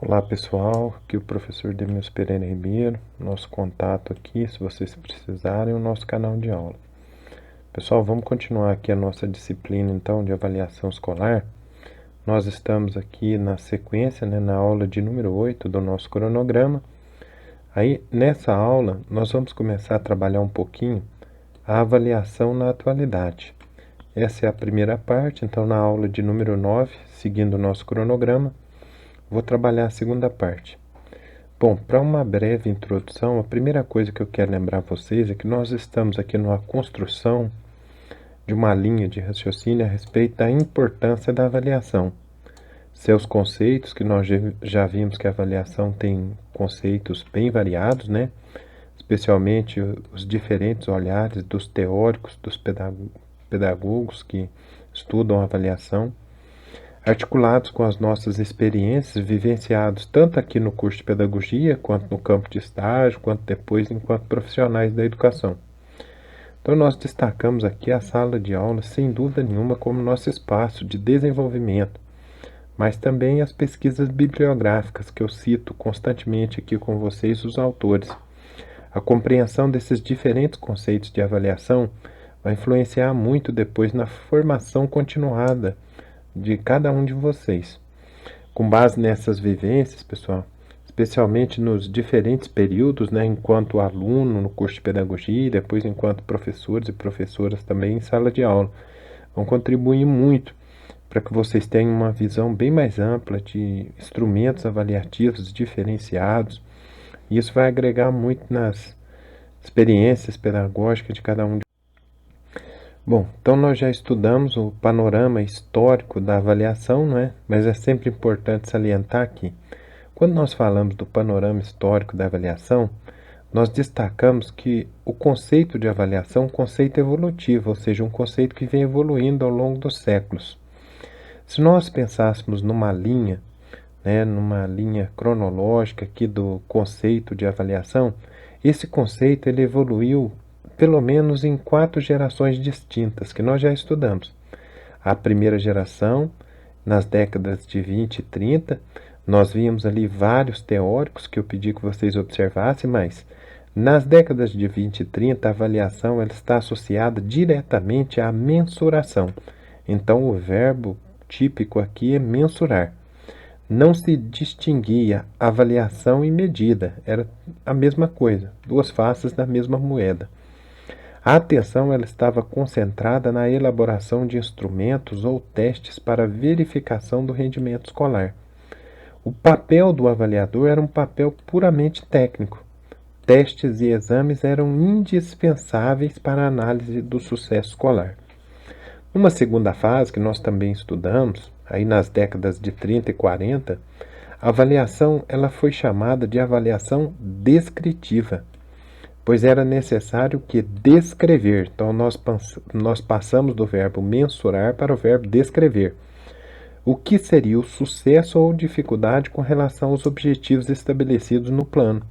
Olá pessoal, aqui é o professor Demilson Pereira Ribeiro, nosso contato aqui, se vocês precisarem, o nosso canal de aula. Pessoal, vamos continuar aqui a nossa disciplina então de avaliação escolar. Nós estamos aqui na sequência, na aula de número 8 do nosso cronograma. Aí nessa aula nós vamos começar a trabalhar um pouquinho a avaliação na atualidade. Essa é a primeira parte, então na aula de número 9, seguindo o nosso cronograma, vou trabalhar a segunda parte. Bom, para uma breve introdução, a primeira coisa que eu quero lembrar vocês é que nós estamos aqui numa construção de uma linha de raciocínio a respeito da importância da avaliação. Seus conceitos, que nós já vimos que a avaliação tem conceitos bem variados, né? Especialmente os diferentes olhares dos teóricos, dos pedagogos que estudam a avaliação, articulados com as nossas experiências, vivenciados tanto aqui no curso de pedagogia, quanto no campo de estágio, quanto depois enquanto profissionais da educação. Então nós destacamos aqui a sala de aula, sem dúvida nenhuma, como nosso espaço de desenvolvimento, mas também as pesquisas bibliográficas, que eu cito constantemente aqui com vocês, os autores. A compreensão desses diferentes conceitos de avaliação vai influenciar muito depois na formação continuada de cada um de vocês. Com base nessas vivências, pessoal, especialmente nos diferentes períodos, né, enquanto aluno no curso de pedagogia e depois enquanto professores e professoras também em sala de aula, vão contribuir muito para que vocês tenham uma visão bem mais ampla de instrumentos avaliativos diferenciados. E isso vai agregar muito nas experiências pedagógicas de cada um de. Bom, então nós já estudamos o panorama histórico da avaliação, não é? Mas é sempre importante salientar que, quando nós falamos do panorama histórico da avaliação, nós destacamos que o conceito de avaliação é um conceito evolutivo, ou seja, um conceito que vem evoluindo ao longo dos séculos. Se nós pensássemos numa linha, né, numa linha cronológica aqui do conceito de avaliação, esse conceito ele evoluiu pelo menos em 4 gerações distintas, que nós já estudamos. A primeira geração, nas décadas de 20 e 30, nós vimos ali vários teóricos que eu pedi que vocês observassem, mas nas décadas de 20 e 30, a avaliação ela está associada diretamente à mensuração. Então, o verbo típico aqui é mensurar. Não se distinguia avaliação e medida, era a mesma coisa, duas faces da mesma moeda. A atenção ela estava concentrada na elaboração de instrumentos ou testes para verificação do rendimento escolar. O papel do avaliador era um papel puramente técnico. Testes e exames eram indispensáveis para a análise do sucesso escolar. Numa segunda fase, que nós também estudamos, aí nas décadas de 30 e 40, a avaliação ela foi chamada de avaliação descritiva, pois era necessário que descrever. Então, nós passamos do verbo mensurar para o verbo descrever. O que seria o sucesso ou dificuldade com relação aos objetivos estabelecidos no plano.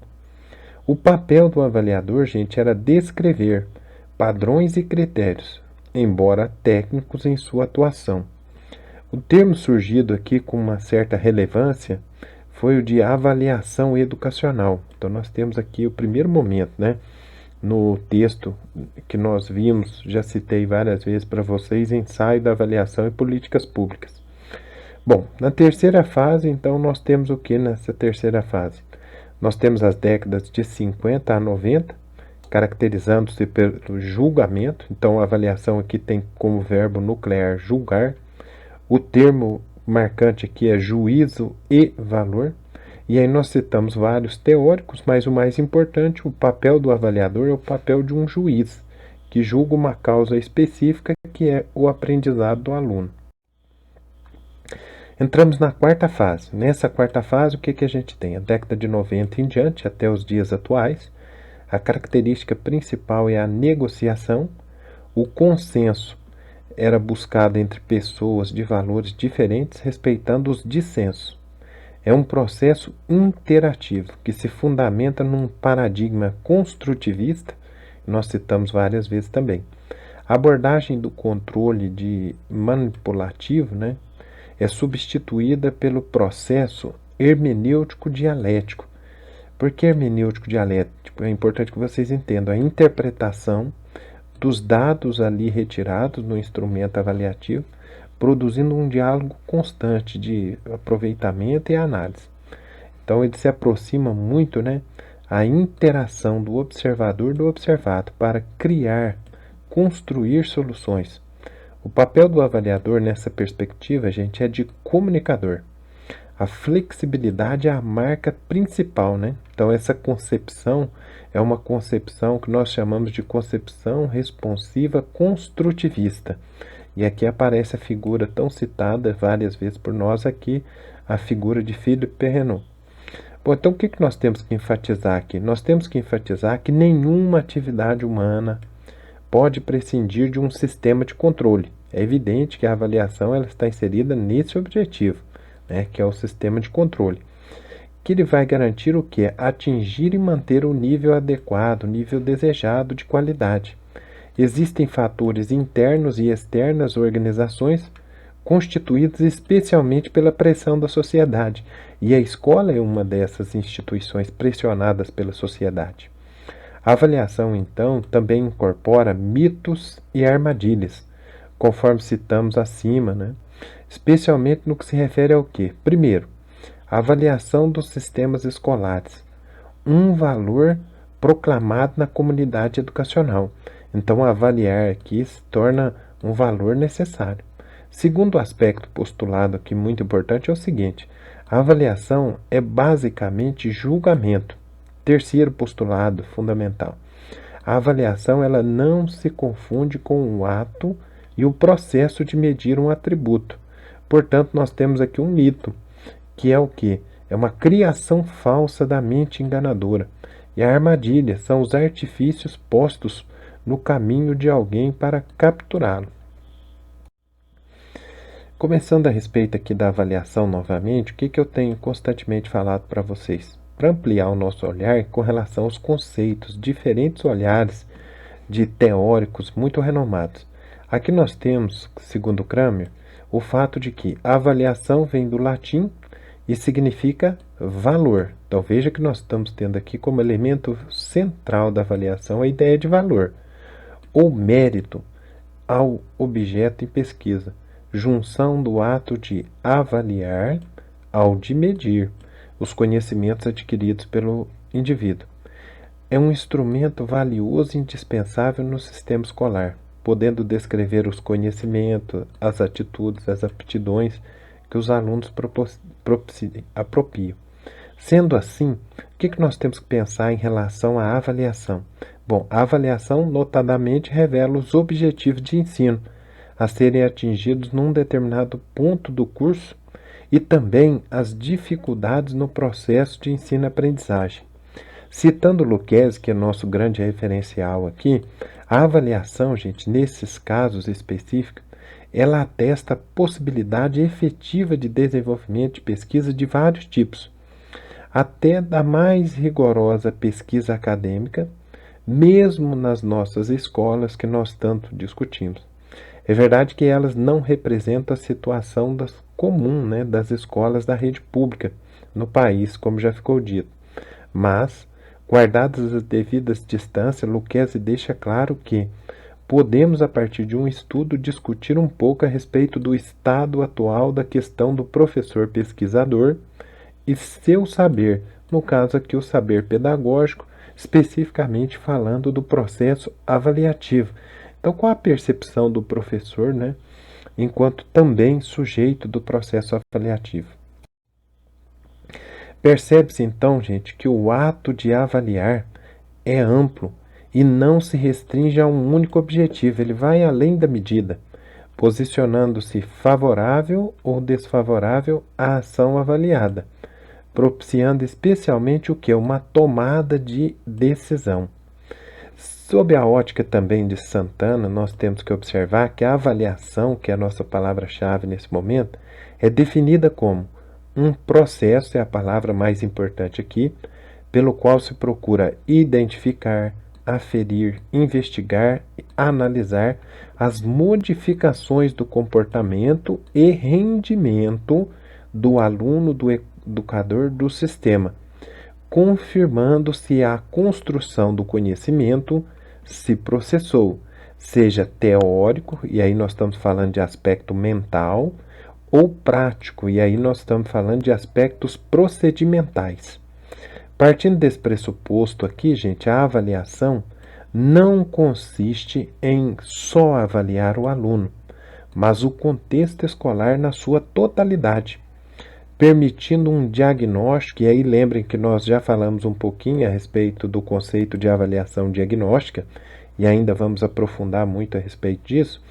O papel do avaliador, gente, era descrever padrões e critérios, embora técnicos em sua atuação. O termo surgido aqui com uma certa relevância foi o de avaliação educacional. Então nós temos aqui o primeiro momento, né? No texto que nós vimos, já citei várias vezes para vocês, ensaio da avaliação e políticas públicas. Bom, na terceira fase, então, nós temos o que nessa terceira fase? Nós temos as décadas de 50 a 90, caracterizando-se pelo julgamento. Então, a avaliação aqui tem como verbo nuclear julgar. O termo marcante aqui é juízo e valor. E aí nós citamos vários teóricos, mas o mais importante, o papel do avaliador é o papel de um juiz, que julga uma causa específica, que é o aprendizado do aluno. Entramos na quarta fase. Nessa quarta fase, o que a gente tem? A década de 90 em diante, até os dias atuais. A característica principal é a negociação. O consenso era buscado entre pessoas de valores diferentes, respeitando os dissensos. É um processo interativo que se fundamenta num paradigma construtivista, nós citamos várias vezes também. A abordagem do controle manipulativo, né, é substituída pelo processo hermenêutico dialético. Por que hermenêutico dialético? É importante que vocês entendam a interpretação dos dados ali retirados no instrumento avaliativo, produzindo um diálogo constante de aproveitamento e análise. Então ele se aproxima muito, né, a interação do observador do observado para criar, construir soluções. O papel do avaliador nessa perspectiva, gente, é de comunicador. A flexibilidade é a marca principal, né? Então essa concepção é uma concepção que nós chamamos de concepção responsiva construtivista. E aqui aparece a figura tão citada várias vezes por nós aqui, a figura de Philippe Perrenot. Bom, então o que nós temos que enfatizar aqui? Nós temos que enfatizar que nenhuma atividade humana pode prescindir de um sistema de controle. É evidente que a avaliação ela está inserida nesse objetivo, né, que é o sistema de controle, que ele vai garantir o quê? Atingir e manter o nível adequado, o nível desejado de qualidade. Existem fatores internos e externos às organizações, constituídos especialmente pela pressão da sociedade, e a escola é uma dessas instituições pressionadas pela sociedade. A avaliação, então, também incorpora mitos e armadilhas, conforme citamos acima, né? Especialmente no que se refere ao quê? Primeiro, a avaliação dos sistemas escolares, um valor proclamado na comunidade educacional. Então, avaliar aqui se torna um valor necessário. Segundo aspecto postulado aqui muito importante é o seguinte: a avaliação é basicamente julgamento. Terceiro postulado fundamental: a avaliação ela não se confunde com o ato e o processo de medir um atributo. Portanto, nós temos aqui um mito, que é o quê? É uma criação falsa da mente enganadora. E a armadilha são os artifícios postos no caminho de alguém para capturá-lo. Começando a respeito aqui da avaliação novamente, o que eu tenho constantemente falado para vocês? Para ampliar o nosso olhar com relação aos conceitos, diferentes olhares de teóricos muito renomados. Aqui nós temos, segundo Kramer, o fato de que a avaliação vem do latim e significa valor. Então veja que nós estamos tendo aqui como elemento central da avaliação a ideia de valor, ou mérito ao objeto em pesquisa, junção do ato de avaliar ao de medir os conhecimentos adquiridos pelo indivíduo. É um instrumento valioso e indispensável no sistema escolar, podendo descrever os conhecimentos, as atitudes, as aptidões que os alunos apropriam. Sendo assim, o que nós temos que pensar em relação à avaliação? Bom, a avaliação notadamente revela os objetivos de ensino a serem atingidos num determinado ponto do curso e também as dificuldades no processo de ensino-aprendizagem. Citando Lucchesi, que é nosso grande referencial aqui, a avaliação, gente, nesses casos específicos, ela atesta a possibilidade efetiva de desenvolvimento de pesquisa de vários tipos, até da mais rigorosa pesquisa acadêmica, mesmo nas nossas escolas que nós tanto discutimos. É verdade que elas não representam a situação comum, né, das escolas da rede pública no país, como já ficou dito, mas, guardadas as devidas distâncias, Lucchesi deixa claro que podemos, a partir de um estudo, discutir um pouco a respeito do estado atual da questão do professor pesquisador e seu saber, no caso aqui o saber pedagógico, especificamente falando do processo avaliativo. Então, qual a percepção do professor, né, enquanto também sujeito do processo avaliativo? Percebe-se então, gente, que o ato de avaliar é amplo e não se restringe a um único objetivo, ele vai além da medida, posicionando-se favorável ou desfavorável à ação avaliada, propiciando especialmente o que? Uma tomada de decisão. Sob a ótica também de Santana, nós temos que observar que a avaliação, que é a nossa palavra-chave nesse momento, é definida como um processo, é a palavra mais importante aqui, pelo qual se procura identificar, aferir, investigar e analisar as modificações do comportamento e rendimento do aluno, educador do sistema, confirmando se a construção do conhecimento se processou, seja teórico, e aí nós estamos falando de aspecto mental, ou prático, e aí nós estamos falando de aspectos procedimentais. Partindo desse pressuposto aqui, gente, a avaliação não consiste em só avaliar o aluno, mas o contexto escolar na sua totalidade, permitindo um diagnóstico, e aí lembrem que nós já falamos um pouquinho a respeito do conceito de avaliação diagnóstica, e ainda vamos aprofundar muito a respeito disso,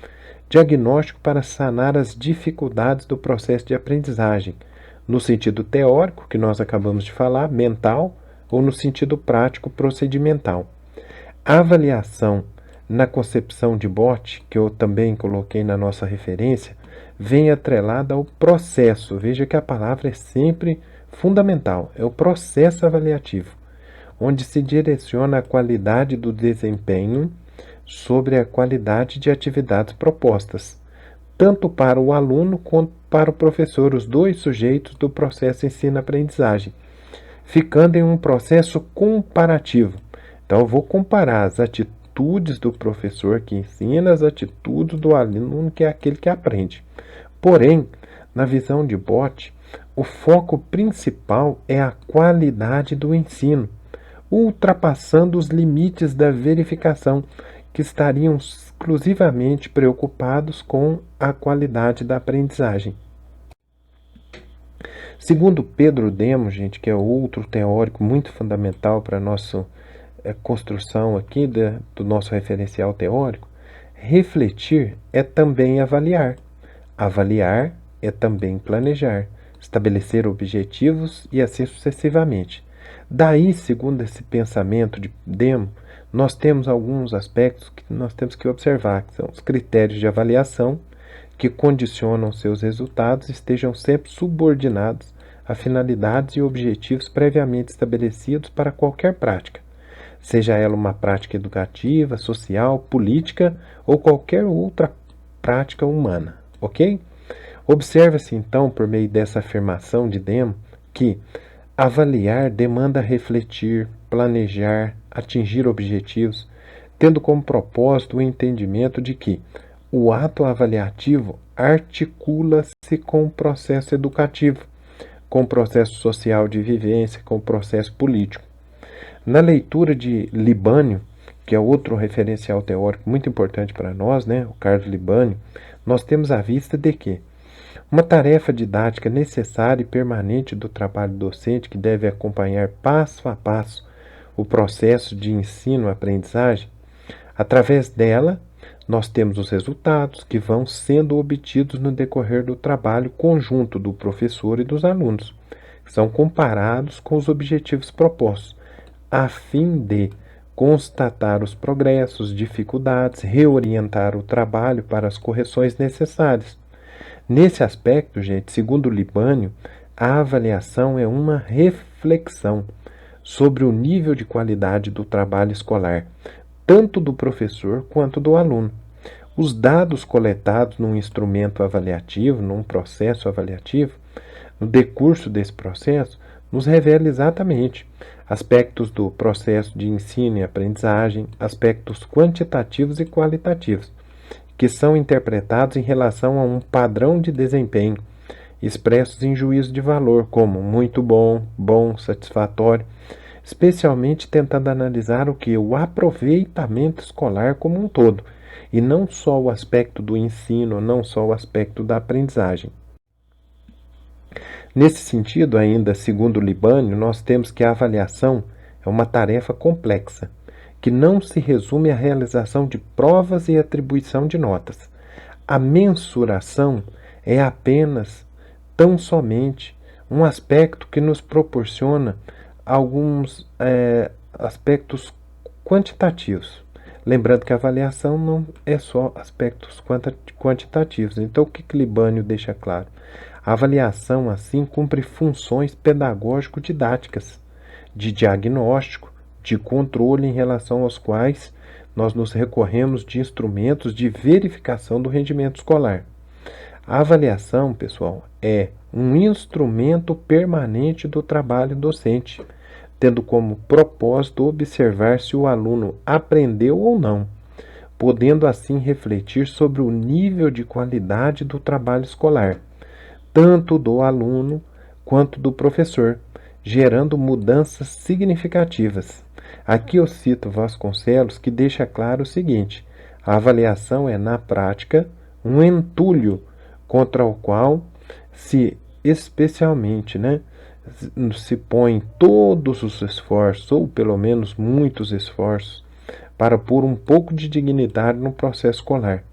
diagnóstico para sanar as dificuldades do processo de aprendizagem, no sentido teórico, que nós acabamos de falar, mental, ou no sentido prático, procedimental. A avaliação na concepção de Botti, que eu também coloquei na nossa referência, vem atrelada ao processo. Veja que a palavra é sempre fundamental, é o processo avaliativo, onde se direciona a qualidade do desempenho sobre a qualidade de atividades propostas, tanto para o aluno quanto para o professor, os dois sujeitos do processo ensino-aprendizagem, ficando em um processo comparativo. Então, eu vou comparar as atitudes do professor que ensina, as atitudes do aluno, que é aquele que aprende. Porém, na visão de Botti, o foco principal é a qualidade do ensino, ultrapassando os limites da verificação, que estariam exclusivamente preocupados com a qualidade da aprendizagem. Segundo Pedro Demo, gente, que é outro teórico muito fundamental para a nossa construção aqui do nosso referencial teórico, refletir é também avaliar. Avaliar é também planejar, estabelecer objetivos e assim sucessivamente. Daí, segundo esse pensamento de Demo, nós temos alguns aspectos que nós temos que observar, que são os critérios de avaliação, que condicionam seus resultados estejam sempre subordinados a finalidades e objetivos previamente estabelecidos para qualquer prática, seja ela uma prática educativa, social, política ou qualquer outra prática humana, ok? Observa-se então, por meio dessa afirmação de Demo, que avaliar demanda refletir, planejar, atingir objetivos, tendo como propósito o entendimento de que o ato avaliativo articula-se com o processo educativo, com o processo social de vivência, com o processo político. Na leitura de Libânio, que é outro referencial teórico muito importante para nós, o Carlos Libânio, nós temos à vista de que uma tarefa didática necessária e permanente do trabalho docente que deve acompanhar passo a passo o processo de ensino-aprendizagem, através dela, nós temos os resultados que vão sendo obtidos no decorrer do trabalho conjunto do professor e dos alunos, que são comparados com os objetivos propostos, a fim de constatar os progressos, dificuldades, reorientar o trabalho para as correções necessárias. Nesse aspecto, gente, segundo Libânio, a avaliação é uma reflexão sobre o nível de qualidade do trabalho escolar, tanto do professor quanto do aluno. Os dados coletados num instrumento avaliativo, num processo avaliativo, no decurso desse processo, nos revela exatamente aspectos do processo de ensino e aprendizagem, aspectos quantitativos e qualitativos, que são interpretados em relação a um padrão de desempenho, expressos em juízo de valor, como muito bom, bom, satisfatório, especialmente tentando analisar o que? O aproveitamento escolar como um todo, e não só o aspecto do ensino, não só o aspecto da aprendizagem. Nesse sentido, ainda segundo Libânio, nós temos que a avaliação é uma tarefa complexa, que não se resume à realização de provas e atribuição de notas. A mensuração é apenas, tão somente, um aspecto que nos proporciona alguns aspectos quantitativos. Lembrando que a avaliação não é só aspectos quantitativos. Então, o que Libânio deixa claro? A avaliação, assim, cumpre funções pedagógico-didáticas, de diagnóstico, de controle em relação aos quais nós nos recorremos de instrumentos de verificação do rendimento escolar. A avaliação, pessoal, é um instrumento permanente do trabalho docente, tendo como propósito observar se o aluno aprendeu ou não, podendo assim refletir sobre o nível de qualidade do trabalho escolar, tanto do aluno quanto do professor, gerando mudanças significativas. Aqui eu cito Vasconcelos, que deixa claro o seguinte: a avaliação é, na prática, um entulho contra o qual se especialmente, se põe todos os esforços, ou pelo menos muitos esforços, para pôr um pouco de dignidade no processo escolar.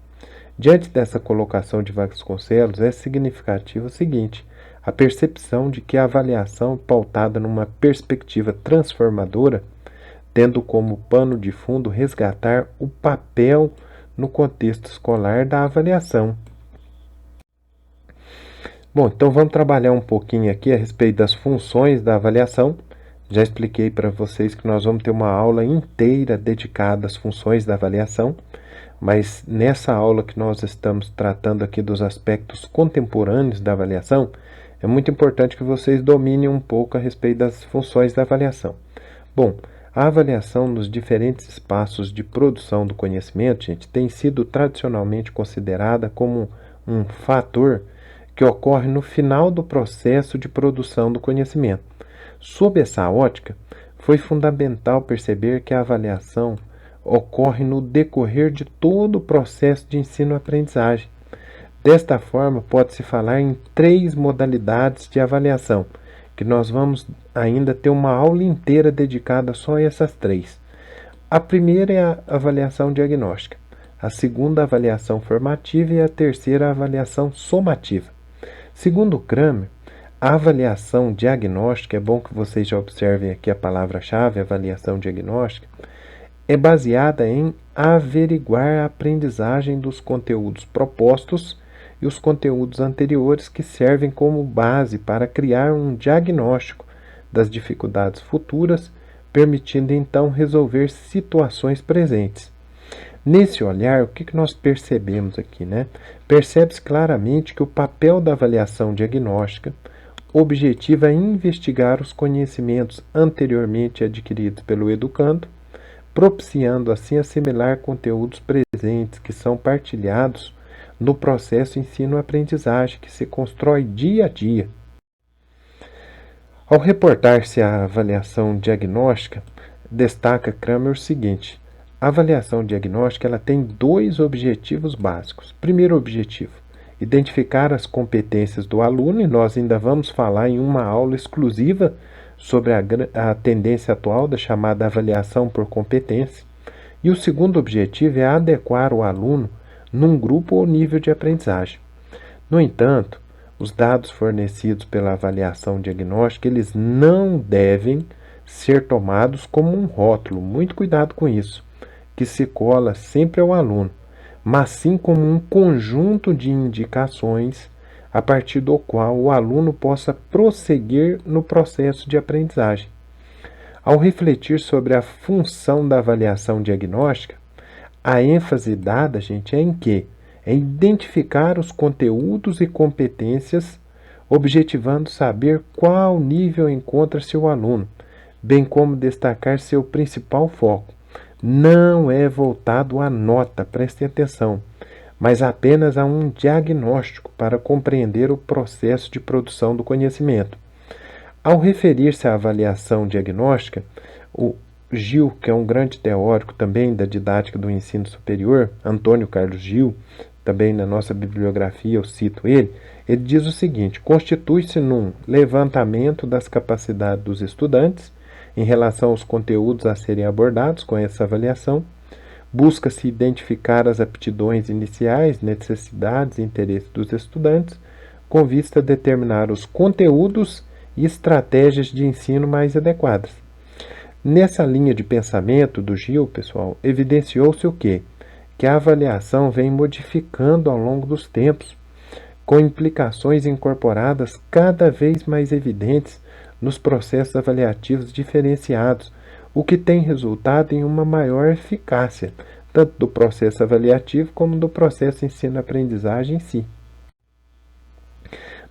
Diante dessa colocação de Vasconcelos, é significativo o seguinte: a percepção de que a avaliação pautada numa perspectiva transformadora, tendo como pano de fundo resgatar o papel no contexto escolar da avaliação. Bom, então vamos trabalhar um pouquinho aqui a respeito das funções da avaliação. Já expliquei para vocês que nós vamos ter uma aula inteira dedicada às funções da avaliação, mas nessa aula que nós estamos tratando aqui dos aspectos contemporâneos da avaliação, é muito importante que vocês dominem um pouco a respeito das funções da avaliação. Bom, a avaliação nos diferentes espaços de produção do conhecimento, gente, tem sido tradicionalmente considerada como um fator que ocorre no final do processo de produção do conhecimento. Sob essa ótica, foi fundamental perceber que a avaliação ocorre no decorrer de todo o processo de ensino-aprendizagem. Desta forma, pode-se falar em 3 modalidades de avaliação, que nós vamos ainda ter uma aula inteira dedicada só a essas 3. A primeira é a avaliação diagnóstica, a segunda a avaliação formativa e a terceira a avaliação somativa. Segundo Kramer, a avaliação diagnóstica, é bom que vocês já observem aqui a palavra-chave, avaliação diagnóstica, é baseada em averiguar a aprendizagem dos conteúdos propostos e os conteúdos anteriores que servem como base para criar um diagnóstico das dificuldades futuras, permitindo então resolver situações presentes. Nesse olhar, o que nós percebemos aqui, Percebe-se claramente que o papel da avaliação diagnóstica objetiva é investigar os conhecimentos anteriormente adquiridos pelo educando, propiciando assim assimilar conteúdos presentes que são partilhados no processo ensino-aprendizagem que se constrói dia a dia. Ao reportar-se à avaliação diagnóstica, destaca Kramer o seguinte: a avaliação diagnóstica ela tem 2 objetivos básicos. Primeiro objetivo, identificar as competências do aluno, e nós ainda vamos falar em uma aula exclusiva sobre a tendência atual da chamada avaliação por competência. E o segundo objetivo é adequar o aluno num grupo ou nível de aprendizagem. No entanto, os dados fornecidos pela avaliação diagnóstica, eles não devem ser tomados como um rótulo, muito cuidado com isso, que se cola sempre ao aluno, mas sim como um conjunto de indicações a partir do qual o aluno possa prosseguir no processo de aprendizagem. Ao refletir sobre a função da avaliação diagnóstica, a ênfase dada, gente, é em quê? É identificar os conteúdos e competências, objetivando saber qual nível encontra-se o aluno, bem como destacar seu principal foco. Não é voltado à nota, prestem atenção, mas apenas a um diagnóstico para compreender o processo de produção do conhecimento. Ao referir-se à avaliação diagnóstica, o Gil, que é um grande teórico também da didática do ensino superior, Antônio Carlos Gil, também na nossa bibliografia eu cito ele diz o seguinte: constitui-se num levantamento das capacidades dos estudantes em relação aos conteúdos a serem abordados com essa avaliação, busca-se identificar as aptidões iniciais, necessidades e interesses dos estudantes, com vista a determinar os conteúdos e estratégias de ensino mais adequadas. Nessa linha de pensamento do Gil, pessoal, evidenciou-se o quê? Que a avaliação vem modificando ao longo dos tempos, com implicações incorporadas cada vez mais evidentes nos processos avaliativos diferenciados, o que tem resultado em uma maior eficácia, tanto do processo avaliativo como do processo ensino-aprendizagem em si.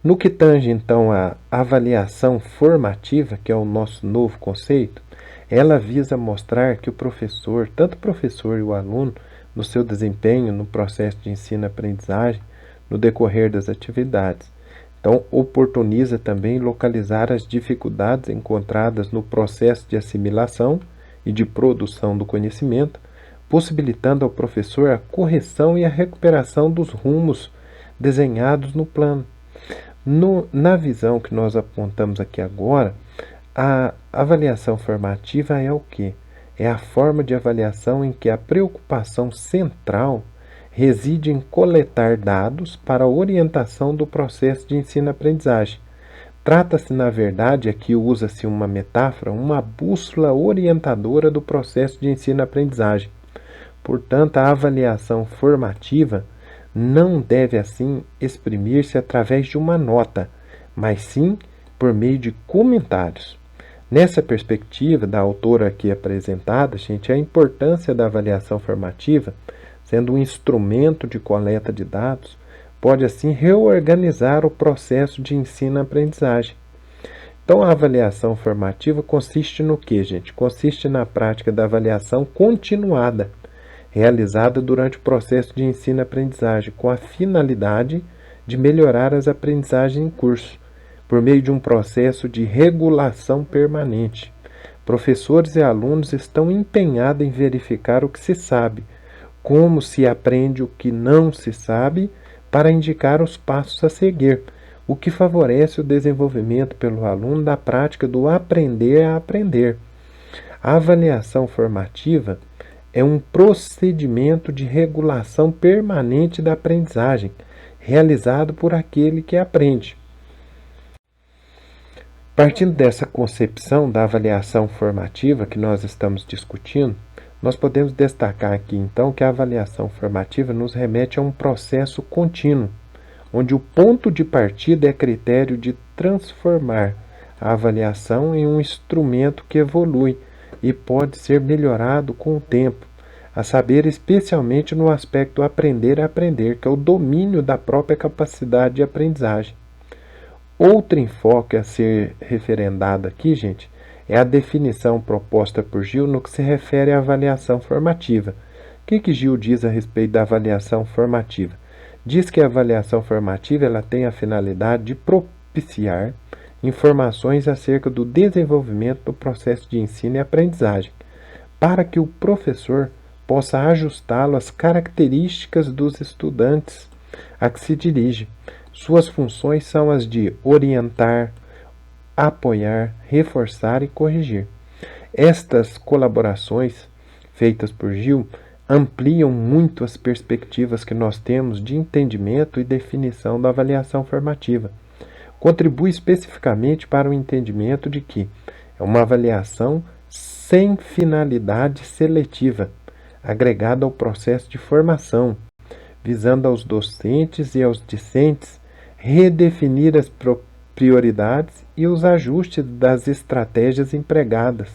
No que tange, então, à avaliação formativa, que é o nosso novo conceito, ela visa mostrar que o professor, tanto o professor e o aluno, no seu desempenho no processo de ensino-aprendizagem, no decorrer das atividades. Então, oportuniza também localizar as dificuldades encontradas no processo de assimilação e de produção do conhecimento, possibilitando ao professor a correção e a recuperação dos rumos desenhados no plano. Na visão que nós apontamos aqui agora, a avaliação formativa é o quê? É a forma de avaliação em que a preocupação central reside em coletar dados para a orientação do processo de ensino-aprendizagem. Trata-se, na verdade, aqui usa-se uma metáfora, uma bússola orientadora do processo de ensino-aprendizagem. Portanto, a avaliação formativa não deve, assim, exprimir-se através de uma nota, mas sim por meio de comentários. Nessa perspectiva da autora aqui apresentada, gente, a importância da avaliação formativa, sendo um instrumento de coleta de dados, pode assim reorganizar o processo de ensino-aprendizagem. Então, a avaliação formativa consiste no que, gente? Consiste na prática da avaliação continuada, realizada durante o processo de ensino-aprendizagem, com a finalidade de melhorar as aprendizagens em curso, por meio de um processo de regulação permanente. Professores e alunos estão empenhados em verificar o que se sabe, como se aprende o que não se sabe, para indicar os passos a seguir, o que favorece o desenvolvimento pelo aluno da prática do aprender a aprender. A avaliação formativa é um procedimento de regulação permanente da aprendizagem, realizado por aquele que aprende. Partindo dessa concepção da avaliação formativa que nós estamos discutindo, nós podemos destacar aqui, então, que a avaliação formativa nos remete a um processo contínuo, onde o ponto de partida é critério de transformar a avaliação em um instrumento que evolui e pode ser melhorado com o tempo, a saber, especialmente no aspecto aprender a aprender, que é o domínio da própria capacidade de aprendizagem. Outro enfoque a ser referendado aqui, gente, é a definição proposta por Gil no que se refere à avaliação formativa. O que Gil diz a respeito da avaliação formativa? Diz que a avaliação formativa ela tem a finalidade de propiciar informações acerca do desenvolvimento do processo de ensino e aprendizagem, para que o professor possa ajustá-lo às características dos estudantes a que se dirige. Suas funções são as de orientar, apoiar, reforçar e corrigir. Estas colaborações feitas por Gil ampliam muito as perspectivas que nós temos de entendimento e definição da avaliação formativa. Contribui especificamente para o entendimento de que é uma avaliação sem finalidade seletiva, agregada ao processo de formação, visando aos docentes e aos discentes redefinir as prioridades e os ajustes das estratégias empregadas.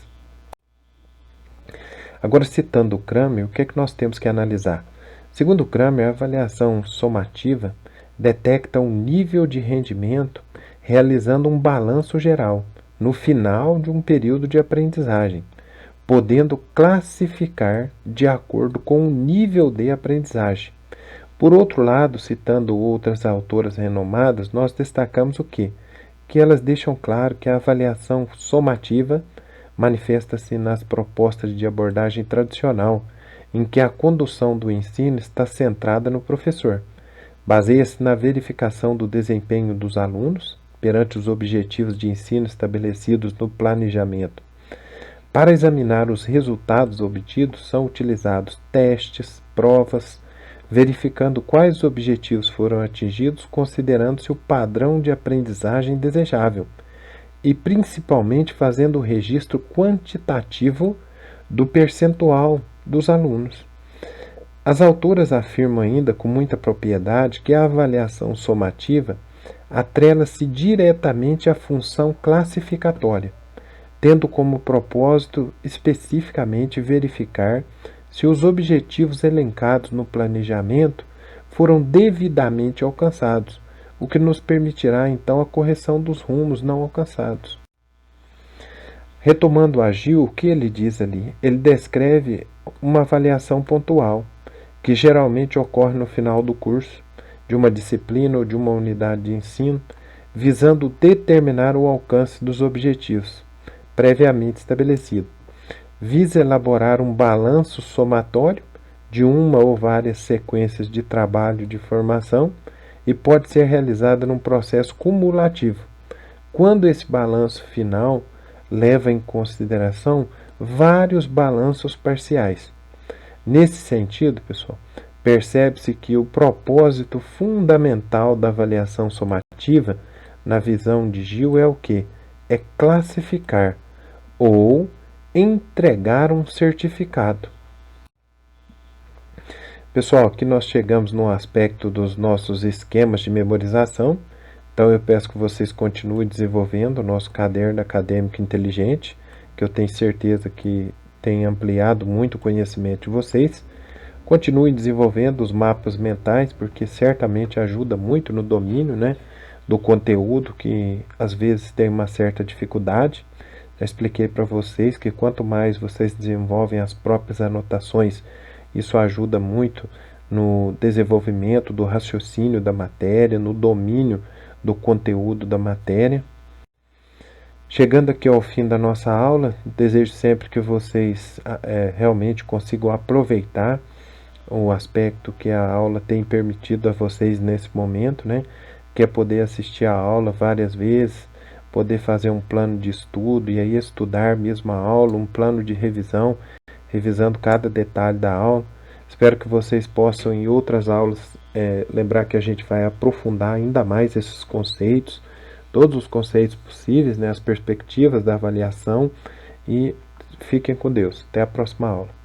Agora, citando o Kramer, o que é que nós temos que analisar? Segundo Kramer, a avaliação somativa detecta um nível de rendimento realizando um balanço geral no final de um período de aprendizagem, podendo classificar de acordo com o nível de aprendizagem. Por outro lado, citando outras autoras renomadas, nós destacamos o quê? Que elas deixam claro que a avaliação somativa manifesta-se nas propostas de abordagem tradicional, em que a condução do ensino está centrada no professor. Baseia-se na verificação do desempenho dos alunos perante os objetivos de ensino estabelecidos no planejamento. Para examinar os resultados obtidos, são utilizados testes, provas, verificando quais objetivos foram atingidos, considerando-se o padrão de aprendizagem desejável e, principalmente, fazendo o registro quantitativo do percentual dos alunos. As autoras afirmam ainda com muita propriedade que a avaliação somativa atrela-se diretamente à função classificatória, tendo como propósito especificamente verificar se os objetivos elencados no planejamento foram devidamente alcançados, o que nos permitirá então a correção dos rumos não alcançados. Retomando a Gil, o que ele diz ali? Ele descreve uma avaliação pontual, que geralmente ocorre no final do curso, de uma disciplina ou de uma unidade de ensino, visando determinar o alcance dos objetivos previamente estabelecidos. Visa elaborar um balanço somatório de uma ou várias sequências de trabalho de formação e pode ser realizada num processo cumulativo, quando esse balanço final leva em consideração vários balanços parciais. Nesse sentido, pessoal, percebe-se que o propósito fundamental da avaliação somativa, na visão de Gil, é o quê? É classificar ou entregar um certificado. Pessoal, aqui nós chegamos no aspecto dos nossos esquemas de memorização. Então eu peço que vocês continuem desenvolvendo o nosso caderno acadêmico inteligente, que eu tenho certeza que tem ampliado muito o conhecimento de vocês. Continuem desenvolvendo os mapas mentais, porque certamente ajuda muito no domínio, né, do conteúdo, que às vezes tem uma certa dificuldade. Já expliquei para vocês que quanto mais vocês desenvolvem as próprias anotações, isso ajuda muito no desenvolvimento do raciocínio da matéria, no domínio do conteúdo da matéria. Chegando aqui ao fim da nossa aula, desejo sempre que vocês realmente consigam aproveitar o aspecto que a aula tem permitido a vocês nesse momento, né? Que é poder assistir a aula várias vezes, poder fazer um plano de estudo e aí estudar mesmo a aula, um plano de revisão, revisando cada detalhe da aula. Espero que vocês possam em outras aulas lembrar que a gente vai aprofundar ainda mais esses conceitos, todos os conceitos possíveis, né, as perspectivas da avaliação, e fiquem com Deus. Até a próxima aula.